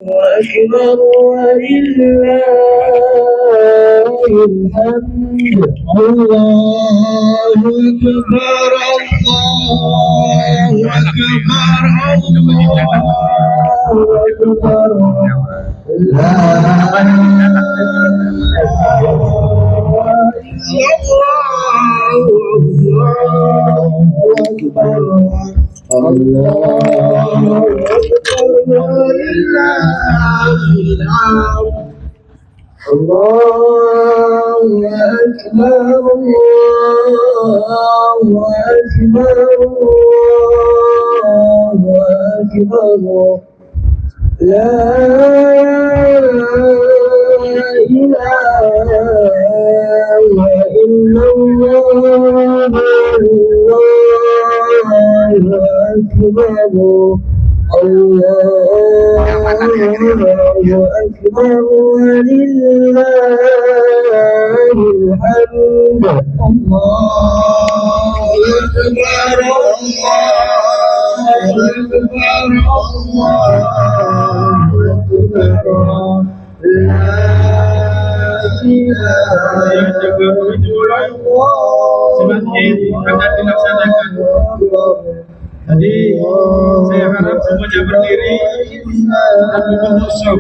أكبر ولله الحمد. الله أكبر الله أكبر الله أكبر لا الله أكبر ولله الحمد. الله أكبر الله أكبر الله أكبر لا إله إلا الله. الله أكبر الله أكبر ولله الحمد. الله أكبر الله أكبر الله أكبر لا إله إلا الله. Jadi saya harap semuanya berdiri dan membentuk saf.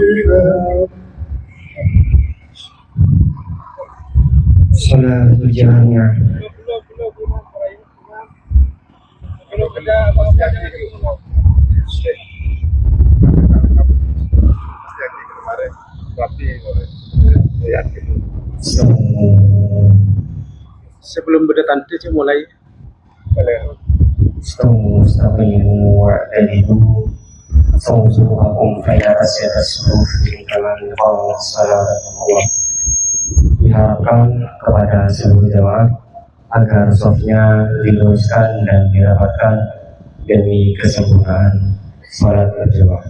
Salatul jamiah. Sebelum berdatang saya mulai. استقيموا واعتدلوا صووا صدوركم فإن أسير الصدور كما قال الصلاة Allah. Diharapkan kepada seluruh jemaah agar safnya diluruskan dan dirapatkan demi kesempurnaan salat berjamaah.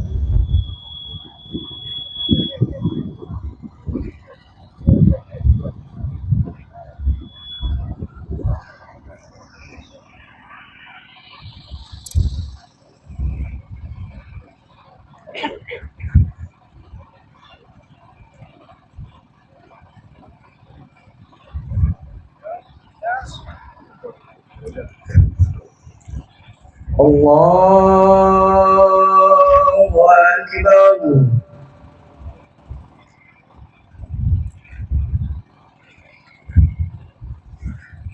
Allahu Akbar.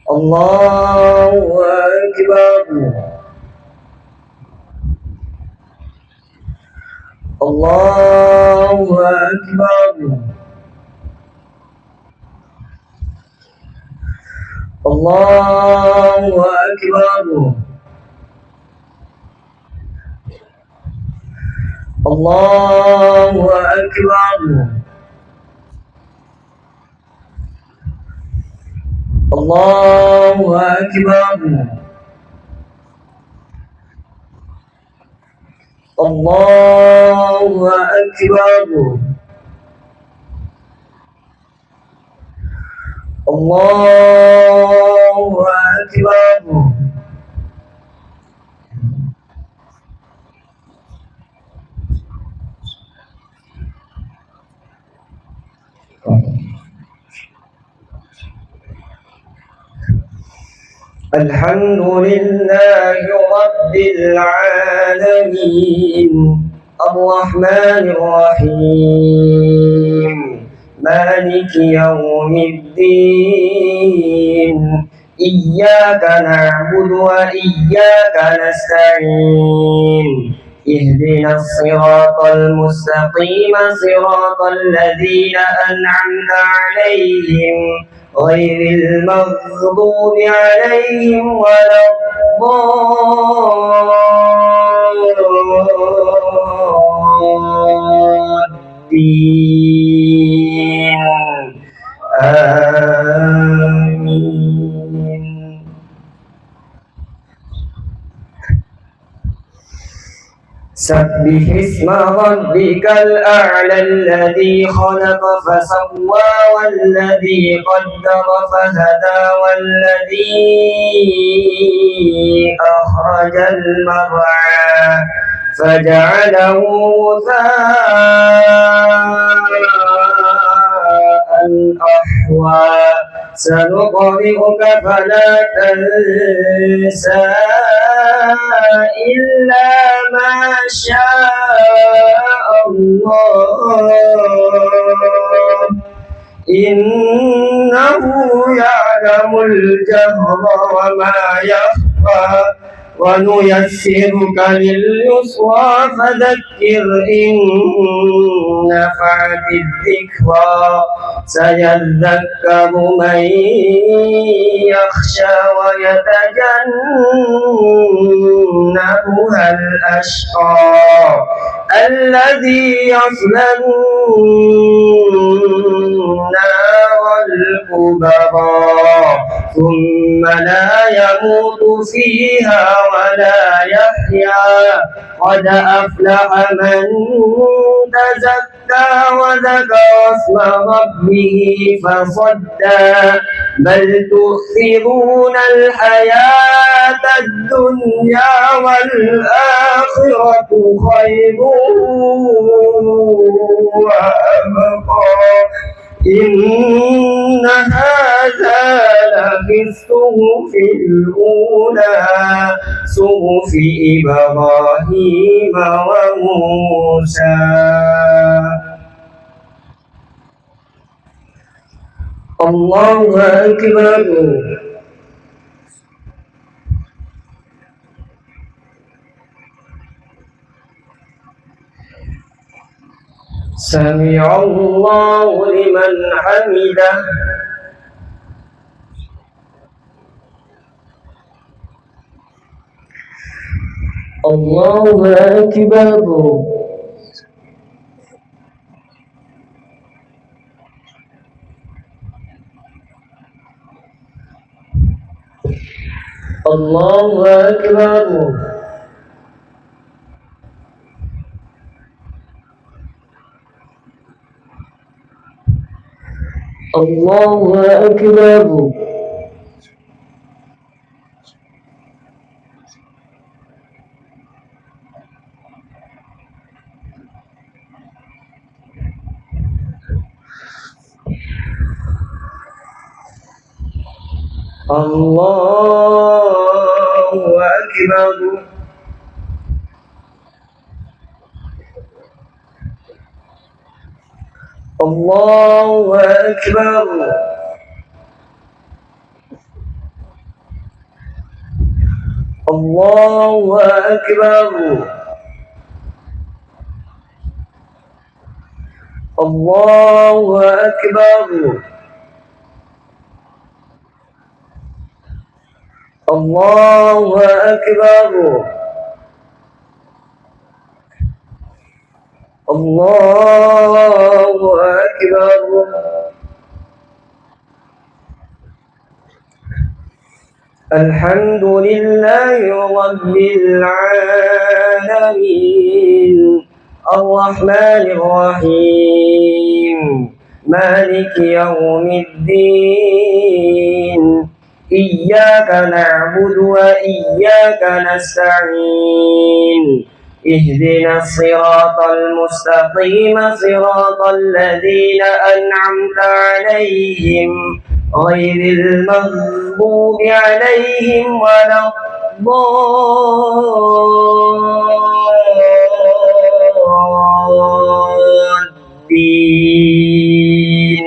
Allahu Akbar. Allahu Akbar. Allahu Akbar. Allahu Akbar. Allahu Akbar. Allahu Akbar. Allahu Akbar. الحمد لله رب العالمين الرحمن الرحيم مالك يوم الدين إياك نعبد وإياك نستعين اهدنا الصراط المستقيم صراط الذين أنعمت عليهم غير المغضوب عليهم ولا الضالين آمين. سبح اسم ربك الأعلى الذي خلق فسوى والذي قدر فهدى والذي أخرج المرعى فجعله غثاء أحوى سنقرئك فلا تنسى إلا ما شاء الله إنه يعلم الجهر وما يخفى ونيسرك لليسرى فذكر إن نفعت الذكرى سيذكر من يخشى ويتجنبها الأشقى الذي يصلى النار الكبرى ثم لا يموت فيها ولا يحيا قد أفلح من تزكى وذكر اسم ربه فصدى بل تؤثرون الحياة الدنيا والآخرة خير وأبقى إن هذا لفي الصحف الأولى صحف إبراهيم وموسى. الله أكبر. سمع الله لمن حمده. الله أكبر. الله أكبر. الله أكبر. الله أكبر. الله أكبر. الله أكبر. الله أكبر. الله أكبر. الله أكبر. الحمد لله رب العالمين الرحمن الرحيم مالك يوم الدين إياك نعبد وإياك نستعين اهدنا الصراط المستقيم صراط الذين أنعمت عليهم غير المغضوب عليهم ولا الضالين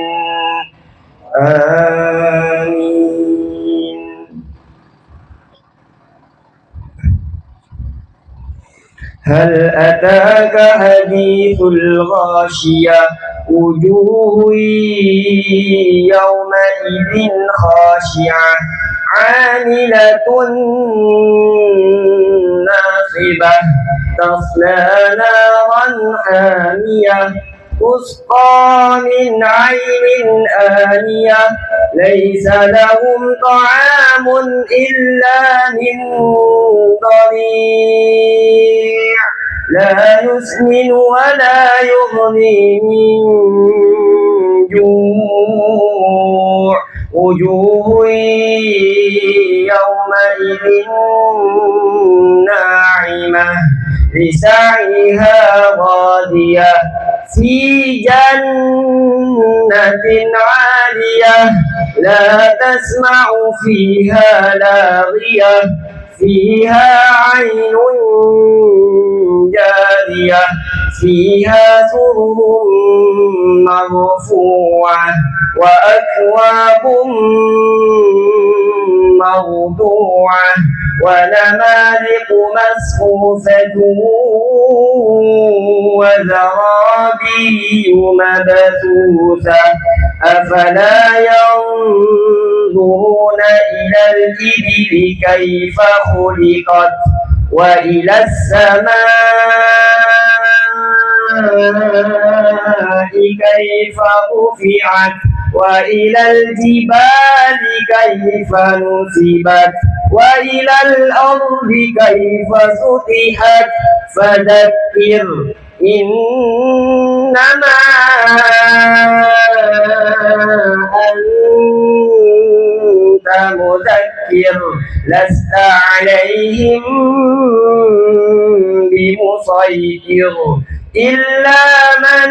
آمين. هل أتاك حديث الغاشية وجوه يومئذ خاشعة عاملة ناصبة تصلى نارا حامية تسقى من عين آنية ليس لهم طعام إلا من ضريع لا يسمن ولا يغني من جوع وجوه يومئذ ناعمة لسعيها راضية في جنة عالية لا تسمع فيها لاغية فيها عين جارية فيها سرر مرفوعة وأكواب موضوعة ونمارق مصفوفة وزرابي مبثوثة أفلا ينظرون إلى الإبل كيف خلقت وإلى السماء كيف رفعت وإلى الجبال كيف نصبت وإلى الأرض كيف سطحت فذكر إنما أنت مذكر لست عليهم بمسيطر إلا من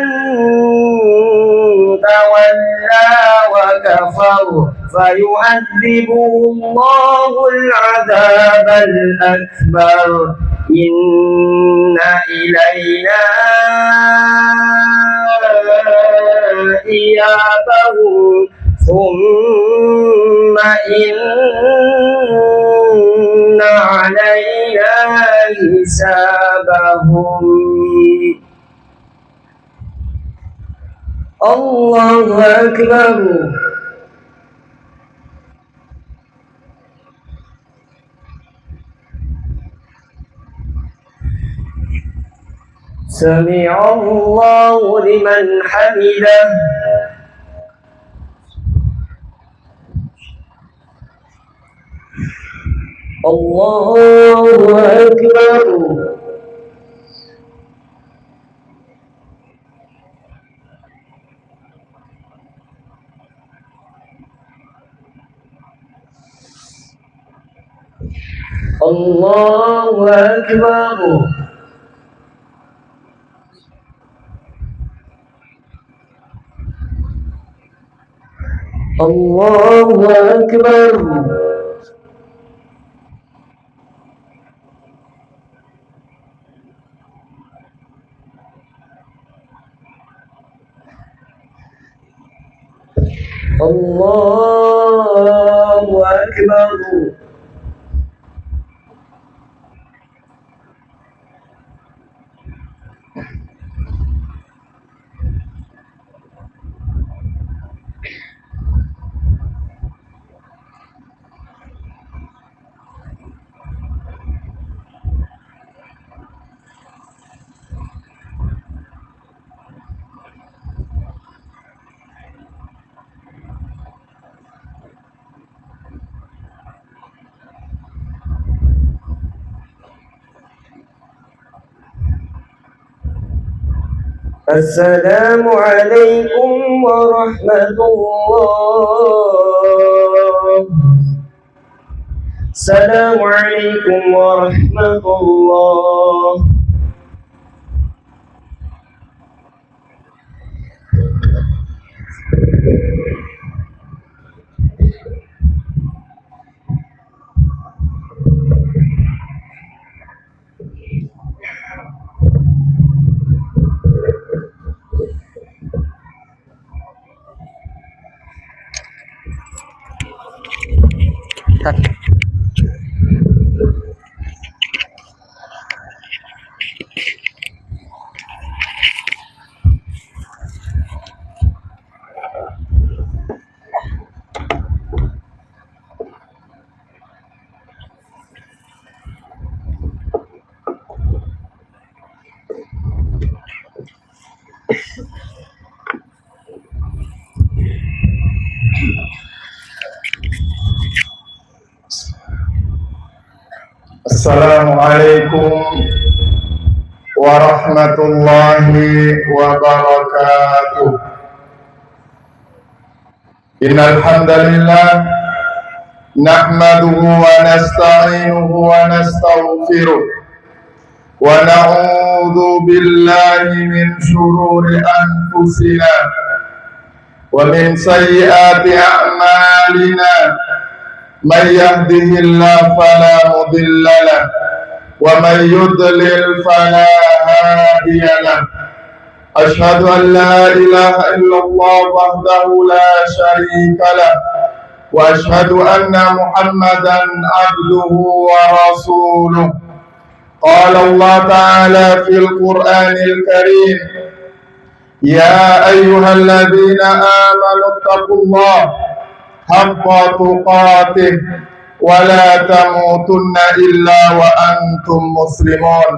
تولى وكفر فيعذبه الله العذاب الأكبر إن إلينا إيابهم ثم إن علينا حسابهم. الله أكبر. سمع الله لمن حمده. الله أكبر. الله أكبر. الله أكبر. الله أكبر. السلام عليكم ورحمة الله. السلام عليكم ورحمة الله. Assalamualaikum warahmatullahi wabarakatuh. Innal hamdalillah nahmaduhu wa nasta'inuhu wa nastaghfiruh ونعوذ بالله من شرور أنفسنا ومن سيئات أعمالنا من يهده الله فلا مضل له ومن يضلل فلا هادي له أشهد أن لا إله إلا الله وحده لا شريك له وأشهد أن محمدا عبده ورسوله قال الله تعالى في القرآن الكريم يا أيها الذين آمنوا اتقوا الله حق تقاته ولا تموتن إلا وأنتم مسلمون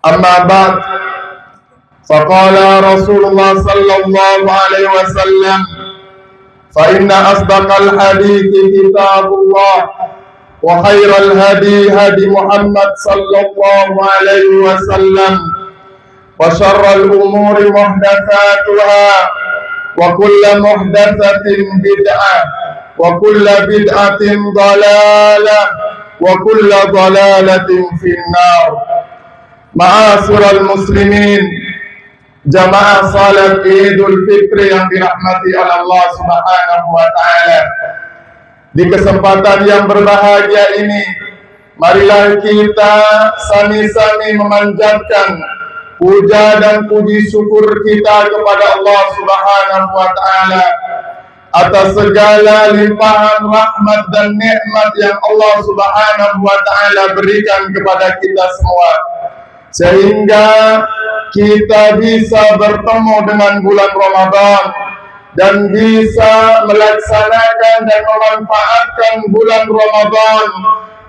أما بعد فقال رسول الله صلى الله عليه وسلم فإن أصدق الحديث كتاب الله وخير الهدي هدي محمد صلى الله عليه وسلم وشر الأمور محدثاتها وكل محدثة بدعة وكل بدعة ضلالة وكل ضلالة في النار. Ma'asyiral muslimin, jamaah salat Idul Fitri yang dirahmati oleh Allah Subhanahu wa taala. Di kesempatan yang berbahagia ini, marilah kita sami-sami memanjatkan puja dan puji syukur kita kepada Allah Subhanahu wa taala atas segala limpahan rahmat dan nikmat yang Allah Subhanahu wa taala berikan kepada kita semua, sehingga kita bisa bertemu dengan bulan Ramadan dan bisa melaksanakan dan memanfaatkan bulan Ramadan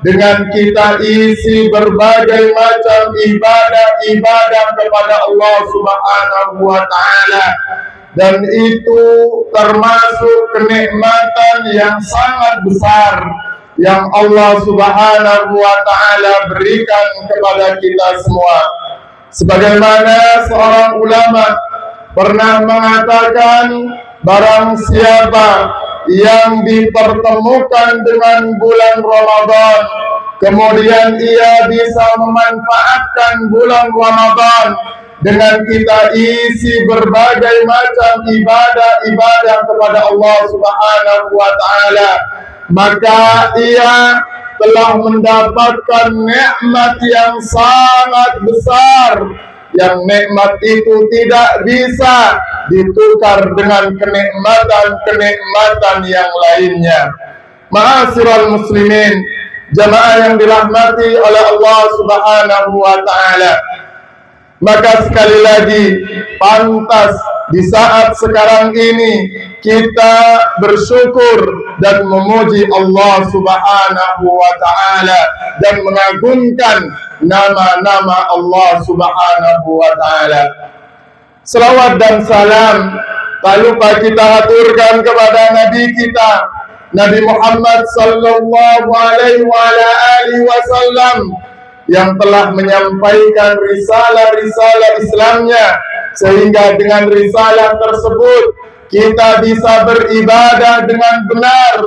dengan kita isi berbagai macam ibadah-ibadah kepada Allah Subhanahu wa taala, dan itu termasuk kenikmatan yang sangat besar yang Allah Subhanahu wa taala berikan kepada kita semua. Sebagaimana seorang ulama pernah mengatakan, barang siapa yang dipertemukan dengan bulan Ramadan, kemudian ia bisa memanfaatkan bulan Ramadan dengan kita isi berbagai macam ibadah-ibadah kepada Allah Subhanahu wa taala, maka ia telah mendapatkan nikmat yang sangat besar, yang nikmat itu tidak bisa ditukar dengan kenikmatan-kenikmatan yang lainnya. Ma'asyiral muslimin, jamaah yang dirahmati oleh Allah Subhanahu wa taala, maka sekali lagi pantas di saat sekarang ini kita bersyukur dan memuji Allah Subhanahu wa taala dan mengagungkan nama-nama Allah Subhanahu wa taala. Selawat dan salam tak lupa kita haturkan kepada Nabi kita, Nabi Muhammad sallallahu alaihi wasallam, yang telah menyampaikan risalah-risalah Islamnya, sehingga dengan risalah tersebut kita bisa beribadah dengan benar,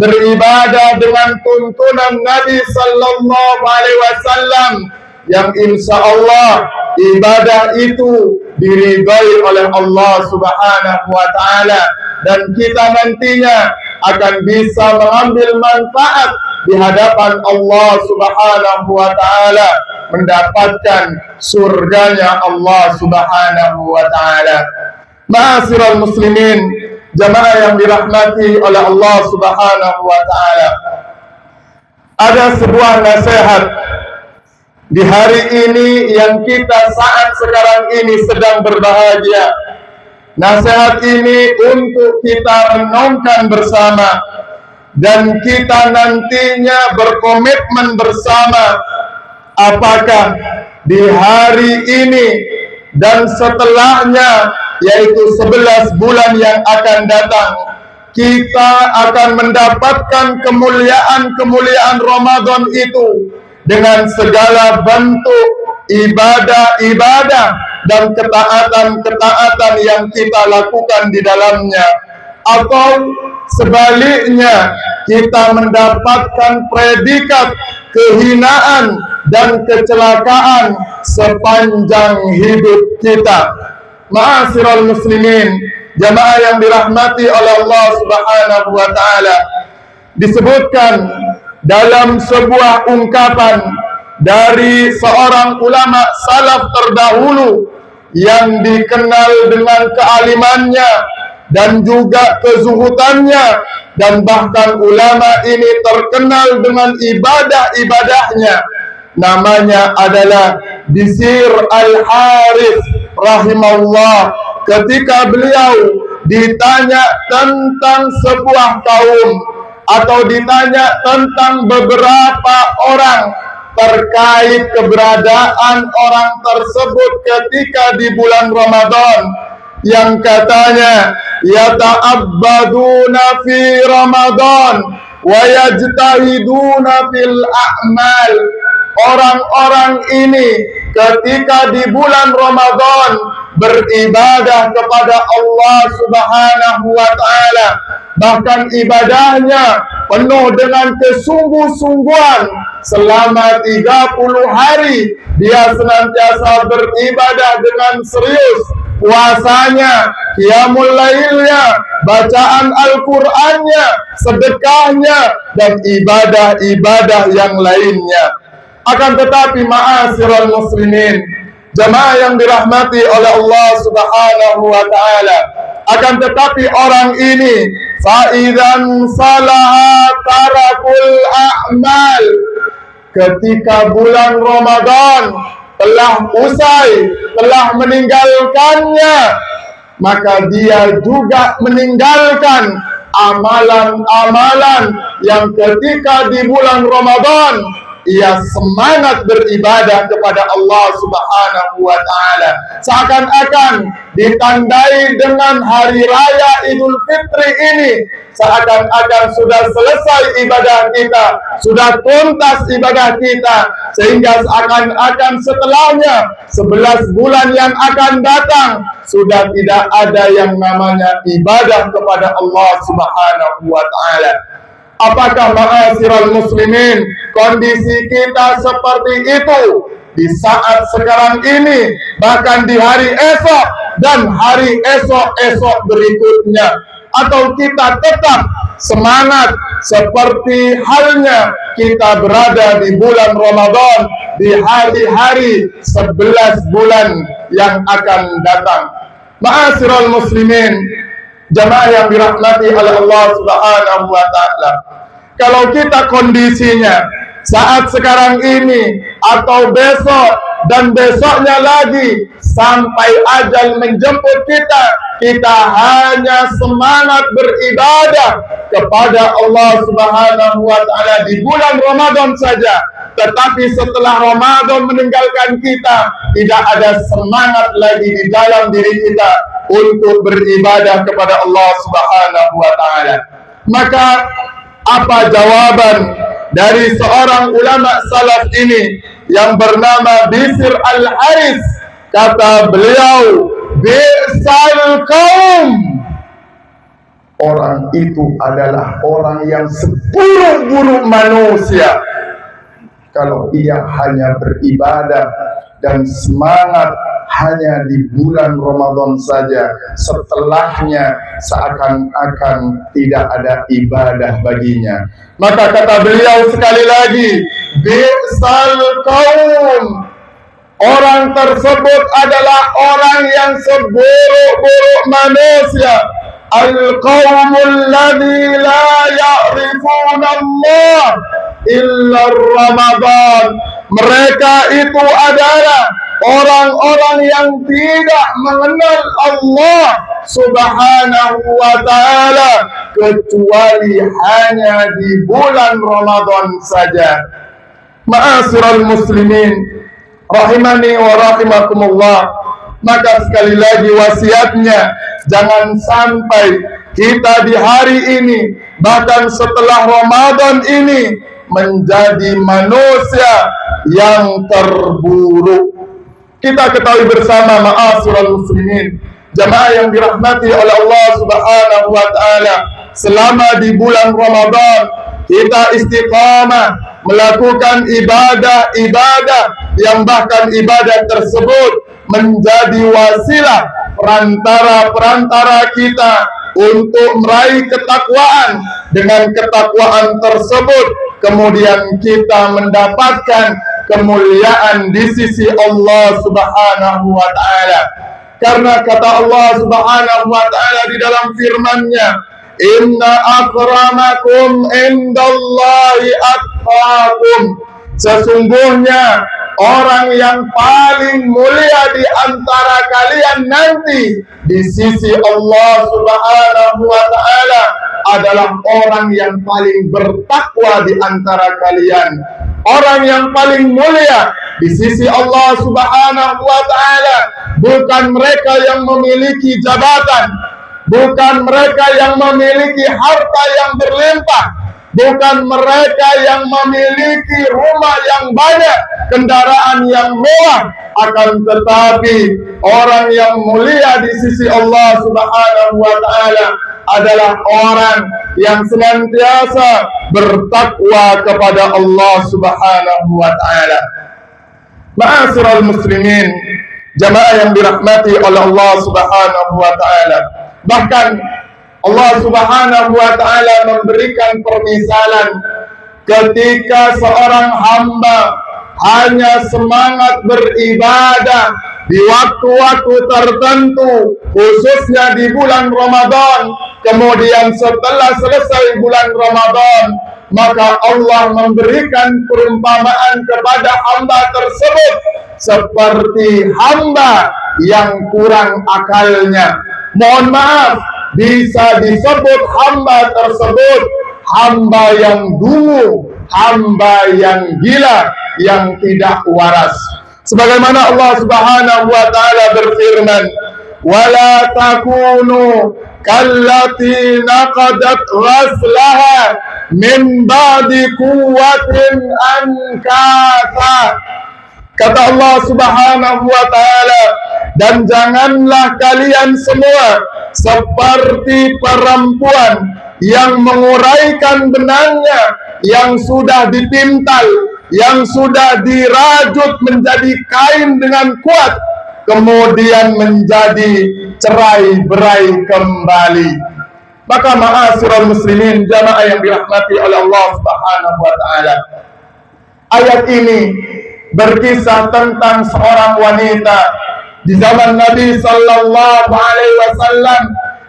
beribadah dengan tuntunan Nabi sallallahu alaihi wasallam, yang insya Allah ibadah itu diridhai oleh Allah Subhanahu wa taala, dan kita nantinya akan bisa mengambil manfaat di hadapan Allah Subhanahu wa taala, mendapatkan surganya Allah Subhanahu wa taala. Ma'asyiral muslimin, jamaah yang dirahmati oleh Allah Subhanahu wa taala, ada sebuah nasihat di hari ini yang kita saat sekarang ini sedang berbahagia. Nasihat ini untuk kita renungkan bersama, dan kita nantinya berkomitmen bersama, apakah di hari ini dan setelahnya, yaitu 11 bulan yang akan datang, kita akan mendapatkan kemuliaan-kemuliaan Ramadan itu dengan segala bentuk ibadah-ibadah dan ketaatan-ketaatan yang kita lakukan di dalamnya, atau sebaliknya kita mendapatkan predikat kehinaan, dan kecelakaan sepanjang hidup kita. Ma'asyiral muslimin, jamaah yang dirahmati oleh Allah Subhanahu wa taala, disebutkan dalam sebuah ungkapan dari seorang ulama salaf terdahulu yang dikenal dengan kealimannya dan juga kezuhudannya, dan bahkan ulama ini terkenal dengan ibadah-ibadahnya. Namanya adalah Bishr Al-Harith rahimahullah. Ketika beliau ditanya tentang sebuah kaum atau ditanya tentang beberapa orang terkait keberadaan orang tersebut ketika di bulan Ramadan, yang katanya yata'abbaduna fi Ramadan wa yajtahiduna fil a'mal. Orang-orang ini ketika di bulan Ramadan beribadah kepada Allah Subhanahu wa taala, bahkan ibadahnya penuh dengan kesungguh-sungguhan. Selama 30 hari dia senantiasa beribadah dengan serius. Puasanya, qiyamul lailnya, bacaan Al-Qur'annya, sedekahnya, dan ibadah-ibadah yang lainnya. Akan tetapi ma'asyiral muslimin, jamaah yang dirahmati oleh Allah Subhanahu wa taala, akan tetapi orang ini fa'idan salaha tarakul a'mal. Ketika bulan Ramadan telah usai, telah meninggalkannya, maka dia juga meninggalkan amalan-amalan yang ketika di bulan Ramadan ia semangat beribadah kepada Allah Subhanahu wa taala. Seakan-akan ditandai dengan hari raya Idul Fitri ini, seakan-akan sudah selesai ibadah kita, sudah tuntas ibadah kita, sehingga seakan-akan setelahnya 11 bulan yang akan datang sudah tidak ada yang namanya ibadah kepada Allah Subhanahu wa taala. Apakah ma'asyiral muslimin kondisi kita seperti itu di saat sekarang ini, bahkan di hari esok dan hari esok-esok berikutnya? Atau kita tetap semangat seperti halnya kita berada di bulan Ramadan, di hari-hari 11 bulan yang akan datang? Ma'asyiral muslimin, jamaah yang dirahmati oleh Allah Subhanahu wa taala, kalau kita kondisinya saat sekarang ini atau besok dan besoknya lagi sampai ajal menjemput kita, kita hanya semangat beribadah kepada Allah Subhanahu wa taala di bulan Ramadan saja, tetapi setelah Ramadan meninggalkan kita, tidak ada semangat lagi di dalam diri kita untuk beribadah kepada Allah Subhanahu wa taala. Maka apa jawaban dari seorang ulama salaf ini yang bernama Bishr Al-Harith? Kata beliau, bi'sal qaum, orang itu adalah orang yang seburuk-buruk manusia kalau ia hanya beribadah dan semangat hanya di bulan Ramadan saja, setelahnya seakan-akan tidak ada ibadah baginya. Maka kata beliau sekali lagi, bi'sal qaum, orang tersebut adalah orang yang seburuk-buruk manusia. Al-qaumul ladzi la ya'rifuna Allah illa Ramadan. Mereka itu adalah orang-orang yang tidak mengenal Allah Subhanahu wa ta'ala kecuali hanya di bulan Ramadan saja. Ma'asyiral muslimin rahimani wa rahimakumullah, maka sekali lagi wasiatnya, jangan sampai kita di hari ini bahkan setelah Ramadan ini menjadi manusia yang terburuk. Kita ketahui bersama ma'asyiral muslimin, jamaah yang dirahmati oleh Allah Subhanahu wa taala, selama di bulan Ramadan kita istiqamah melakukan ibadah-ibadah yang bahkan ibadah tersebut menjadi wasilah perantara kita untuk meraih ketakwaan. Dengan ketakwaan tersebut kemudian kita mendapatkan kemuliaan di sisi Allah Subhanahu wa taala. Karena kata Allah Subhanahu wa taala di dalam firman-Nya, "Inna akramakum indallahi atqakum." Sesungguhnya orang yang paling mulia di antara kalian nanti di sisi Allah Subhanahu wa taala adalah orang yang paling bertakwa di antara kalian. Orang yang paling mulia di sisi Allah Subhanahu wa taala bukan mereka yang memiliki jabatan, bukan mereka yang memiliki harta yang berlimpah, bukan mereka yang memiliki rumah yang banyak, kendaraan yang mewah, akan tetapi orang yang mulia di sisi Allah Subhanahu wa taala adalah orang yang senantiasa bertakwa kepada Allah Subhanahu wa taala. Ma'asyiral muslimin, jamaah yang dirahmati oleh Allah Subhanahu wa taala. Bahkan Allah Subhanahu wa taala memberikan permisalan ketika seorang hamba hanya semangat beribadah di waktu-waktu tertentu, khususnya di bulan Ramadan. Kemudian setelah selesai bulan Ramadan, maka Allah memberikan perumpamaan kepada hamba tersebut seperti hamba yang kurang akalnya. Mohon maaf, bisa disebut hamba tersebut hamba yang dungu, hamba yang gila, yang tidak waras. Sebagaimana Allah Subhanahu wa taala berfirman, "Wala takunu kallati naqadat ghaslaha min ba'di quwwatin ankatha." Kata Allah Subhanahu wa taala, dan janganlah kalian semua seperti perempuan yang menguraikan benangnya yang sudah dipintal, yang sudah dirajut menjadi kain dengan kuat, kemudian menjadi cerai-berai kembali. Maka ma'asyiral muslimin, jamaah yang dirahmati oleh Allah Subhanahu wa taala, ayat ini berkisah tentang seorang wanita di zaman Nabi sallallahu alaihi wasallam,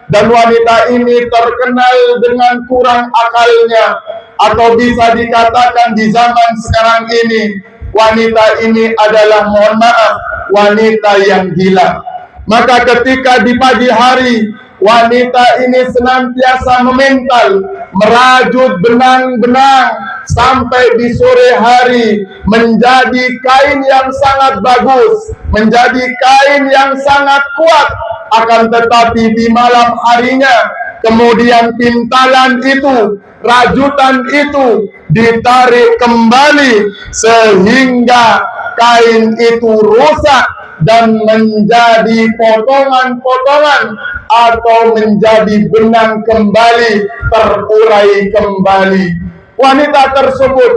dan wanita ini terkenal dengan kurang akalnya, atau bisa dikatakan di zaman sekarang ini wanita ini adalah, mohon maaf, wanita yang gila. Maka ketika di pagi hari wanita ini senantiasa memintal, merajut benang-benang, sampai di sore hari menjadi kain yang sangat bagus, menjadi kain yang sangat kuat. Akan tetapi di malam harinya kemudian pintalan itu, rajutan itu ditarik kembali sehingga kain itu rusak dan menjadi potongan-potongan atau menjadi benang kembali, terurai kembali. Wanita tersebut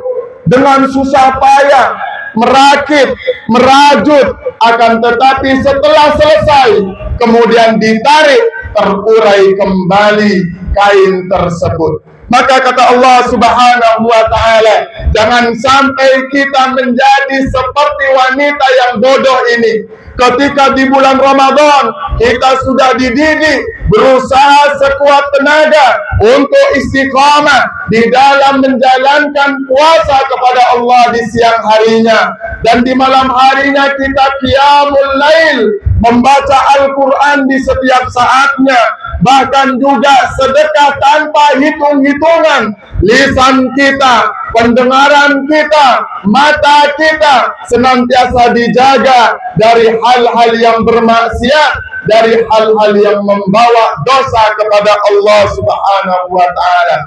dengan susah payah merakit, merajut, akan tetapi setelah selesai kemudian ditarik, terurai kembali kain tersebut. Maka kata Allah Subhanahu wa taala, jangan sampai kita menjadi seperti wanita yang bodoh ini. Ketika di bulan Ramadan kita sudah dididik berusaha sekuat tenaga untuk istiqamah di dalam menjalankan puasa kepada Allah di siang harinya, dan di malam harinya kita qiyamul lail, membaca Al-Quran di setiap saatnya, bahkan juga sedekah tanpa hitung-hitungan. Lisan kita, pendengaran kita, mata kita senantiasa dijaga dari hal-hal yang bermaksiat, dari hal-hal yang membawa dosa kepada Allah Subhanahu wa taala.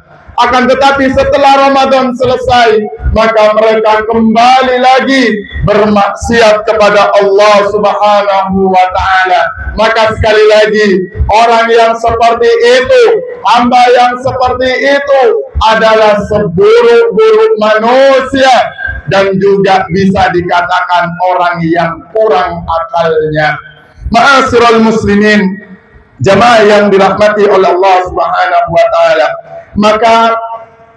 Akan tetapi setelah Ramadan selesai, maka mereka kembali lagi bermaksiat kepada Allah Subhanahu wa Ta'ala. Maka sekali lagi, orang yang seperti itu, hamba yang seperti itu adalah seburuk-buruk manusia, dan juga bisa dikatakan orang yang kurang akalnya. Ma'asyiral muslimin, jamaah yang dirahmati oleh Allah Subhanahu wa Ta'ala, maka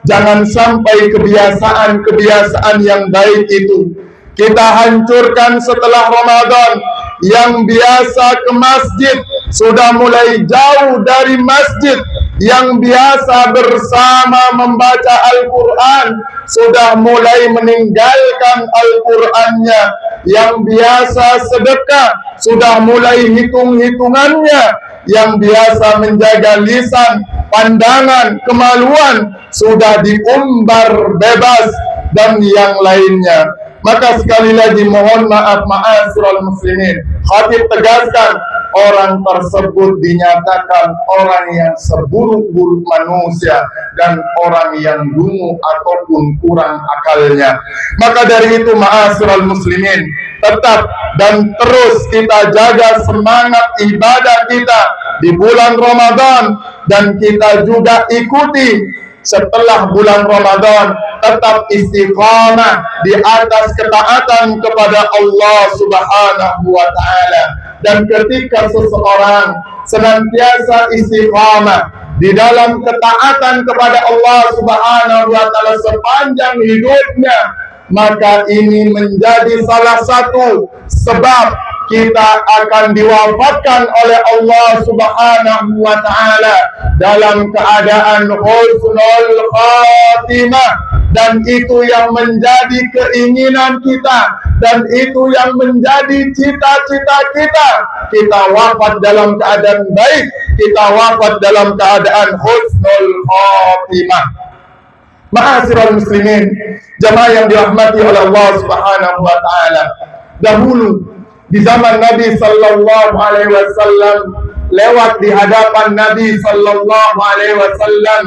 jangan sampai kebiasaan-kebiasaan yang baik itu kita hancurkan setelah Ramadan. Yang biasa ke masjid sudah mulai jauh dari masjid, yang biasa bersama membaca Al-Quran sudah mulai meninggalkan Al-Qurannya, yang biasa sedekah sudah mulai hitung-hitungannya, yang biasa menjaga lisan, pandangan, kemaluan sudah diumbar bebas, dan yang lainnya. Maka sekali lagi mohon maaf, ma'asyiral muslimin, khatib tegaskan, orang tersebut dinyatakan orang yang seburuk-buruk manusia dan orang yang dungu ataupun kurang akalnya. Maka dari itu ma'asyiral muslimin, tetap dan terus kita jaga semangat ibadah kita di bulan Ramadan, dan kita juga ikuti setelah bulan Ramadan tetap istiqamah di atas ketaatan kepada Allah Subhanahu wa Ta'ala. Dan ketika seseorang senantiasa istiqamah di dalam ketaatan kepada Allah Subhanahu wa Ta'ala sepanjang hidupnya, maka ini menjadi salah satu sebab kita akan diwafatkan oleh Allah Subhanahu wa Ta'ala dalam keadaan husnul khatimah, dan itu yang menjadi keinginan kita, dan itu yang menjadi cita-cita kita. Kita wafat dalam keadaan baik, kita wafat dalam keadaan husnul khatimah. Ma'asyiral muslimin, jamaah yang dirahmati oleh Allah Subhanahu wa Ta'ala, dahulu di zaman Nabi Sallallahu Alaihi Wasallam, lewat di hadapan Nabi Sallallahu Alaihi Wasallam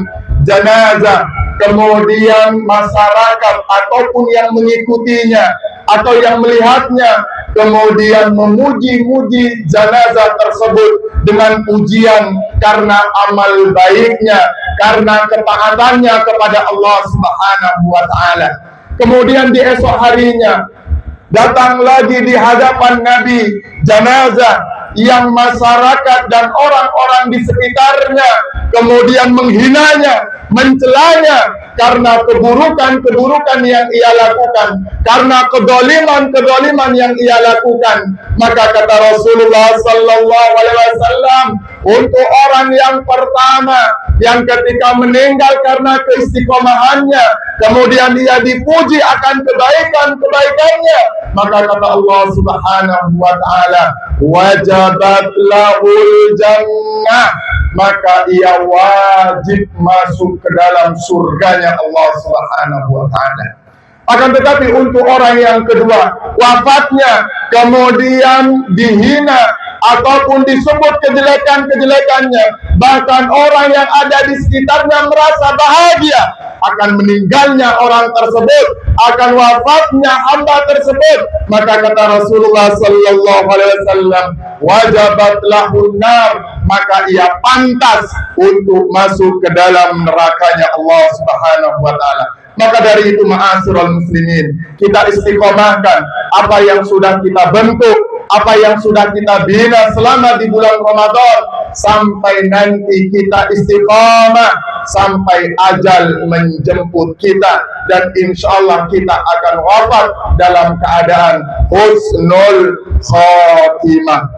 jenazah, kemudian masyarakat ataupun yang mengikutinya atau yang melihatnya kemudian memuji-muji jenazah tersebut dengan pujian karena amal baiknya, karena ketaatannya kepada Allah Subhanahu wa Ta'ala. Kemudian di esok harinya datang lagi di hadapan Nabi jenazah yang masyarakat dan orang-orang di sekitarnya kemudian menghinanya, mencelanya karena keburukan-keburukan yang ia lakukan, karena kedoliman-kedoliman yang ia lakukan. Maka kata Rasulullah Sallallahu Alaihi Wasallam, untuk orang yang pertama yang ketika meninggal karena keistiqomahannya, kemudian dia dipuji akan kebaikan-kebaikannya, maka kata Allah Subhanahu wa Ta'ala, wajabat lahul jannah, maka ia wajib masuk ke dalam surganya Allah Subhanahu wa Ta'ala. Akan tetapi untuk orang yang kedua, wafatnya kemudian dihina ataupun disebut kejelekan-kejelekannya, bahkan orang yang ada di sekitarnya merasa bahagia akan meninggalnya orang tersebut, akan wafatnya hamba tersebut, maka kata Rasulullah Sallallahu Alaihi Wasallam, wajabat lahun nar, maka ia pantas untuk masuk ke dalam nerakanya Allah Subhanahu wa Ta'ala. Maka dari itu ma'asyiral muslimin, kita istiqomahkan apa yang sudah kita bentuk, apa yang sudah kita bina selama di bulan Ramadan, sampai nanti kita istiqamah sampai ajal menjemput kita, dan insya Allah kita akan wafat dalam keadaan husnul khatimah.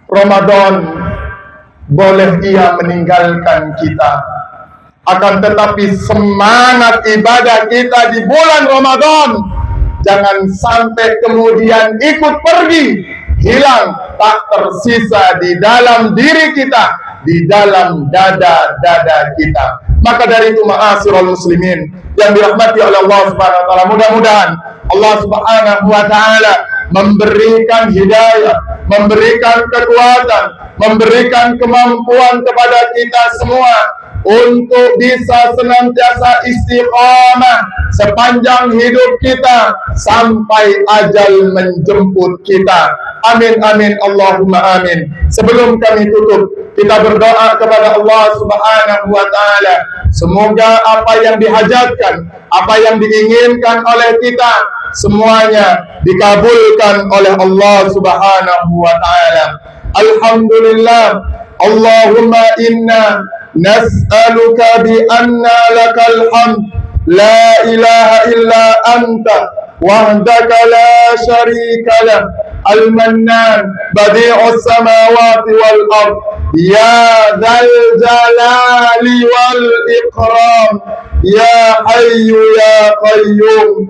Ramadan boleh ia meninggalkan kita, akan tetapi semangat ibadah kita di bulan Ramadan jangan sampai kemudian ikut pergi, hilang, tak tersisa di dalam diri kita, di dalam dada-dada kita. Maka dari itu ma'asyiral muslimin yang dirahmati oleh Allah Subhanahu wa Ta'ala, mudah-mudahan Allah Subhanahu wa Ta'ala memberikan hidayah, memberikan kekuatan, memberikan kemampuan kepada kita semua untuk bisa senantiasa istiqamah sepanjang hidup kita sampai ajal menjemput kita. Amin amin Allahumma amin. Sebelum kami tutup, kita berdoa kepada Allah Subhanahu wa taala, semoga apa yang dihajatkan, apa yang diinginkan oleh kita semuanya dikabulkan oleh Allah Subhanahu wa taala. Alhamdulillah. Allahumma inna nas'aluka bi anna lakal hamd la ilaha illa anta wahdaka la syarika lah al-mannan badi'us samawati wal ard ya dzal jalali wal ikram ya hayyu ya qayyum.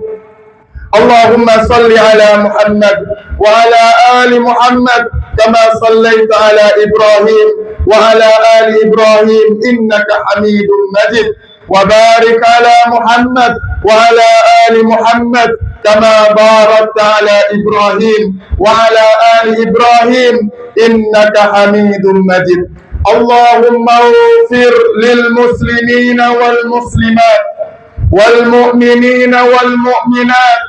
Allahumma salli ala Muhammad wa ala ali Muhammad kama sallaita ala Ibrahim wa ala ali Ibrahim innaka Hamidum Majid, wa barik ala Muhammad wa ala ali Muhammad kama barakta ala Ibrahim wa ala ali Ibrahim innaka Hamidum Majid. Allahumma ighfir lil muslimina wal muslimat wal mu'minina wal mu'minat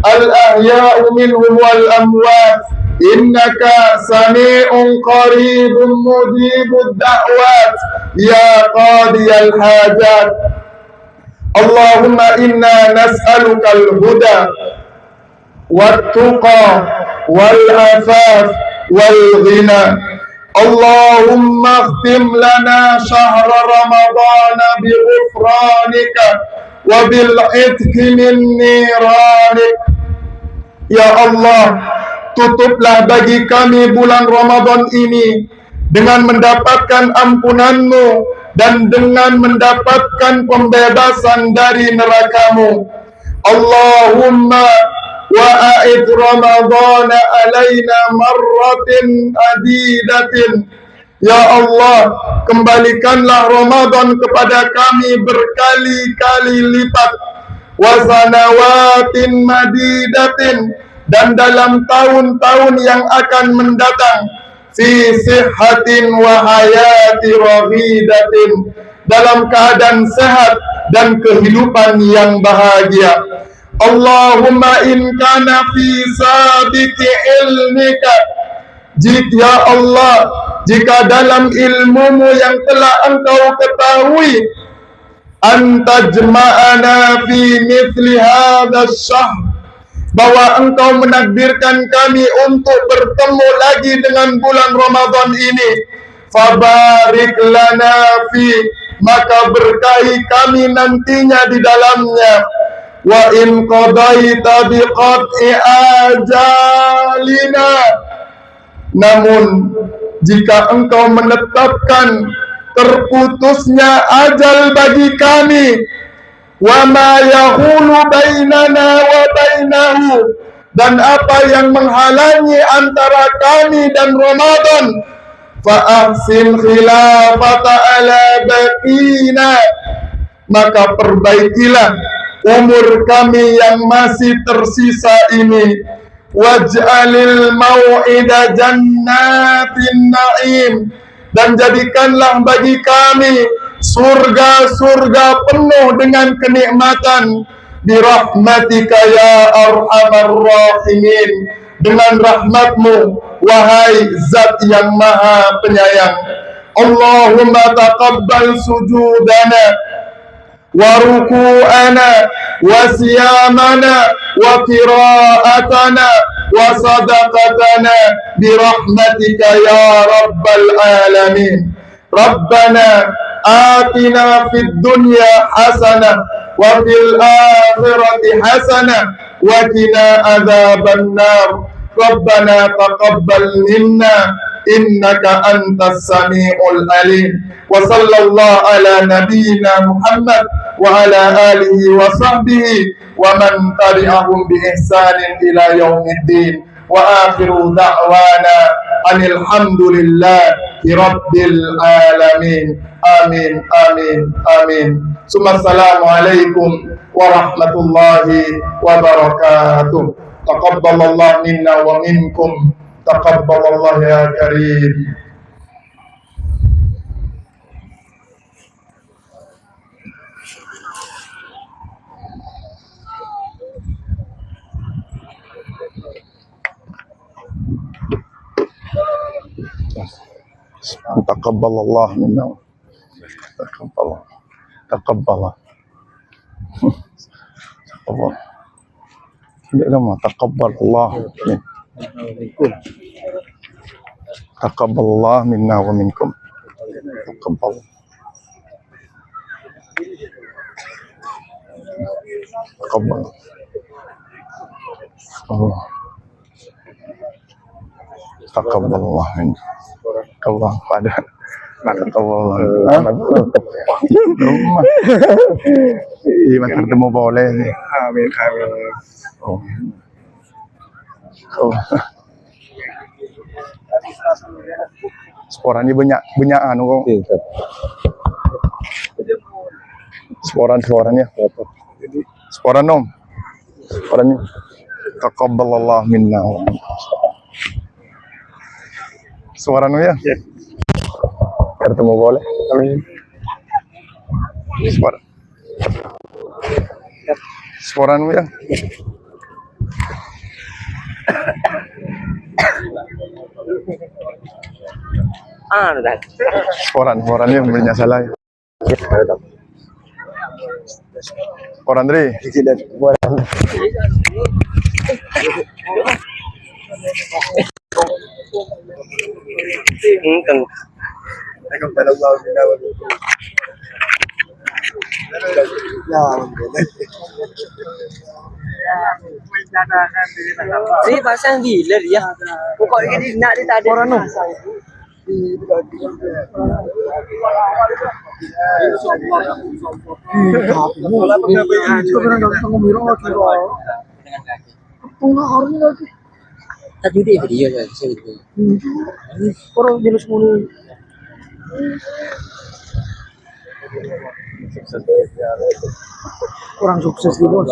al-ahya'u minhum wal amwat innaka sami'un qaribun mujibud da'wat ya qadiyal hajat. Allahumma inna nas'aluka al-huda wat-tuqa wal-afaf wal-ghina. Allahumma khtim lana shahra ramadana bi ghufranika wa bil itqi min niranik. Ya Allah, tutuplah bagi kami bulan Ramadan ini dengan mendapatkan ampunan-Mu dan dengan mendapatkan pembebasan dari neraka-Mu. Allahumma wa'id Ramadana alaina marratin adidatin. Ya Allah, kembalikanlah Ramadan kepada kami berkali-kali lipat. Wa sanawatin madidatin, dan dalam tahun-tahun yang akan mendatang. Fi sihhatin wa hayati raghidatin, dalam keadaan sehat dan kehidupan yang bahagia. Allahumma in kana fi sabiqi ilmika, ya Allah, jika dalam ilmu-Mu yang telah Engkau ketahui, antajma'ana fi mithli hadzal syahr, bahwa Engkau menakdirkan kami untuk bertemu lagi dengan bulan Ramadan ini, fabarik lana fi, maka berkahi kami nantinya di dalamnya. Wa in qadaita biqat'i ajalina, namun jika Engkau menetapkan terputusnya ajal bagi kami, wa ma yahulu bainana wa bainahu, dan apa yang menghalangi antara kami dan Ramadan, fa ahsin khilafata ala baqina, maka perbaikilah umur kami yang masih tersisa ini. Waj'alil mau'ida jannatin na'im, dan jadikanlah bagi kami surga-surga penuh dengan kenikmatan. Birahmatika ya arhamar rahimin, dengan rahmat-Mu wahai zat yang maha penyayang. Allahumma taqabbal sujudana wa ruku'ana wa siyamana wa qira'atana wa sadaqatana birahmatika ya rabbal alamin. Rabbana atina fid dunya hasanah wa fil akhirati hasanah wa qina adzaban nar. Rabbana taqabbal minna innaka antas samiul alim. Wa sallallahu ala nabiyyina Muhammad wa ala alihi wa sahbihi wa man tabi'ahum bi ihsanin ila yaumiddin. Wa akhiru da'wana anil hamdulillahi rabbil alamin. Amin amin amin. Assalamualaikum warahmatullahi wabarakatuh. Taqabbalallah minna wa minkum. Taqabbalallah ya karim. Taqabbalallah minna. Taqabbalallah. Taqabbalallah. Taqabbalallah. Tidak lama. Taqabbalallah. Taqabbalallah minna wa minkum. Taqabbalallah. Taqabbalallah. Allah. Taqabbalallah minna. Allah pada taqabbalallah. Iya, bertemu boleh nih. Amin, amin. Oh. Oh. Sporannya banyak anu kok. Sporannya. Sporan dong. Sporannya. Taqabbalallah minna. Sporan ya. Bertemu boleh. Amin. Sporan ya. Sporannya belinya salah ya. Sporan Dri. Ini pasang gila dia. Pokoknya dia nak dia tak ada. Orang tadi dia video kan saya itu. Orang jenis mulu. Kurang sukses di bos.